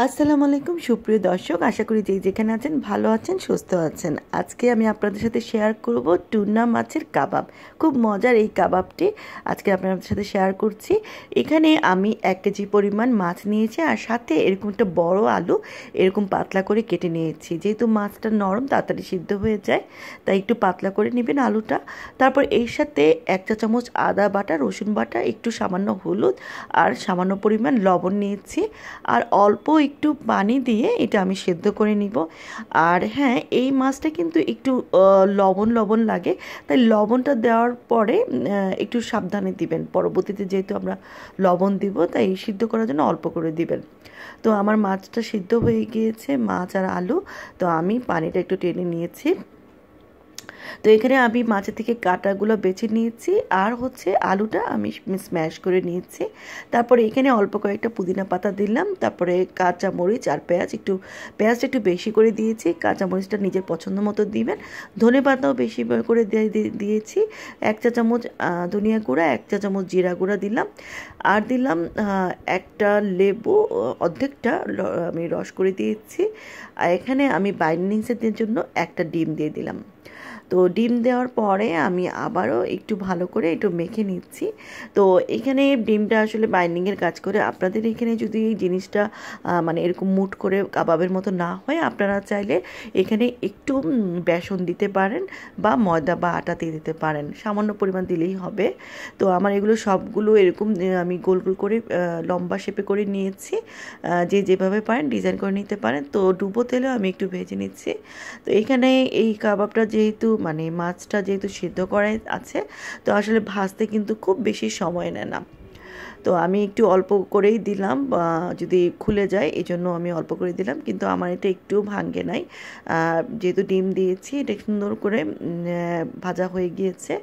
আসসালামু আলাইকুম সুপ্রিয় দর্শক, আশা করি যে যেখানে আছেন ভালো আছেন, সুস্থ আছেন। আজকে আমি আপনাদের সাথে শেয়ার করব টুনা মাছের কাবাব। খুব মজার এই কাবাবটি আজকে আপনাদের সাথে শেয়ার করছি। এখানে আমি 1 কেজি পরিমাণ মাছ নিয়েছি, আর সাথে এরকম একটা বড় আলু এরকম পাতলা করে কেটে নিয়েছি। যেহেতু মাছটা নরম, তাড়াতাড়ি সিদ্ধ হয়ে যায়, তাই একটু পাতলা করে নেবেন আলুটা। তারপর এর সাথে 1 চা চামচ আদা বাটা, রসুন বাটা, একটু সামান্য হলুদ আর সামান্য পরিমাণ লবণ নিয়েছি, আর অল্প একটু পানি দিয়ে এটা আমি সেদ্ধ করে নিব। আর হ্যাঁ, এই মাছটা কিন্তু একটু লবণ লাগে, তাই লবণটা দেওয়ার পরে একটু সাবধানে দিবেন। পরবর্তীতে যেহেতু আমরা লবণ দিব, তাই সিদ্ধ করার জন্য অল্প করে দিবেন। তো আমার মাছটা সিদ্ধ হয়ে গিয়েছে, মাছ আর আলু। তো আমি পানিটা একটু টেনে নিয়েছি। তো এখানে আমি মাছের থেকে কাঁটাগুলো বেছে নিয়েছি, আর আলুটা আমি স্ম্যাশ করে নিয়েছি। তারপরে এখানে অল্প কয়েকটা পুদিনা পাতা দিলাম, তারপরে কাঁচা মরিচ আর পেঁয়াজটা একটু বেশি করে দিয়েছি। কাঁচা মরিচটা নিজের পছন্দ মতো দিবেন। ধনে পাতাও বেশি করে দিয়েছি। 1 চা চামচ ধনিয়া গুঁড়া, 1 চা চামচ জিরা গুঁড়া দিলাম, আর দিলাম একটা লেবু অর্ধেকটা আমি রস করে দিয়েছি। আর এখানে আমি বাইন্ডিংসের জন্য একটা ডিম দিয়ে দিলাম। তো ডিম দেওয়ার পরে আমি আবারও একটু ভালো করে একটু মেখে নিচ্ছি। তো এখানে ডিমটা আসলে বাইন্ডিংয়ের কাজ করে। আপনাদের এখানে যদি এই জিনিসটা মানে এরকম মুট করে কাবাবের মতো না হয়, আপনারা চাইলে এখানে একটু বেসন দিতে পারেন, বা ময়দা বা আটা দিয়ে দিতে পারেন, সামান্য পরিমাণ দিলেই হবে। তো আমার এগুলো সবগুলো এরকম আমি গোল গোল করে লম্বা শেপে করে নিয়েছি। যেভাবে পারেন ডিজাইন করে নিতে পারেন। তো ডুবো তেলেও আমি একটু ভেজে নিচ্ছি। তো এখানে এই কাবাবটা যেহেতু মানে মাছটা যেহেতু সিদ্ধ করা আছে, তো আসলে ভাজতে কিন্তু খুব বেশি সময় নেয় না। তো আমি একটু অল্প করেই দিলাম, যদি খুলে যায় এই জন্য আমি অল্প করে দিলাম, কিন্তু আমার এটা একটু ভাঙে নাই। যেহেতু ডিম দিয়েছি, এটা সুন্দর করে ভাজা হয়ে গিয়েছে।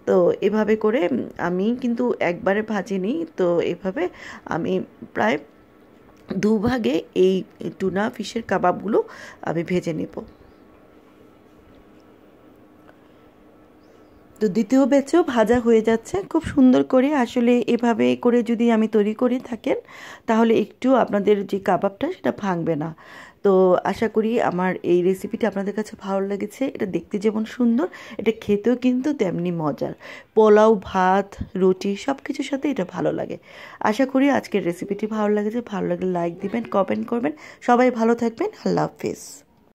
তো এভাবে করে আমি কিন্তু একবারে ভাজিনি, তো এভাবে আমি প্রায় 2 ভাগে এই টুনা ফিশের কাবাবগুলো আমি ভেজে নেব। তো দ্বিতীয় ব্যাচেও ভাজা হয়ে যাচ্ছে খুব সুন্দর করে। আসলে এভাবে করে যদি আমি তৈরি করে থাকেন, তাহলে একটু আপনাদের যে কাবাবটা সেটা ভাঙবে না। তো আশা করি আমার এই রেসিপিটা আপনাদের কাছে ভালো লেগেছে। এটা দেখতে যেমন সুন্দর, এটা খেতেও কিন্তু তেমনি মজার। পোলাও, ভাত, রুটি সব কিছুর সাথে এটা ভালো লাগে। আশা করি আজকের রেসিপিটি ভালো লেগেছে। ভালো লাগলে লাইক দিবেন, কমেন্ট করবেন। সবাই ভালো থাকবেন। আল্লাহ হাফেজ।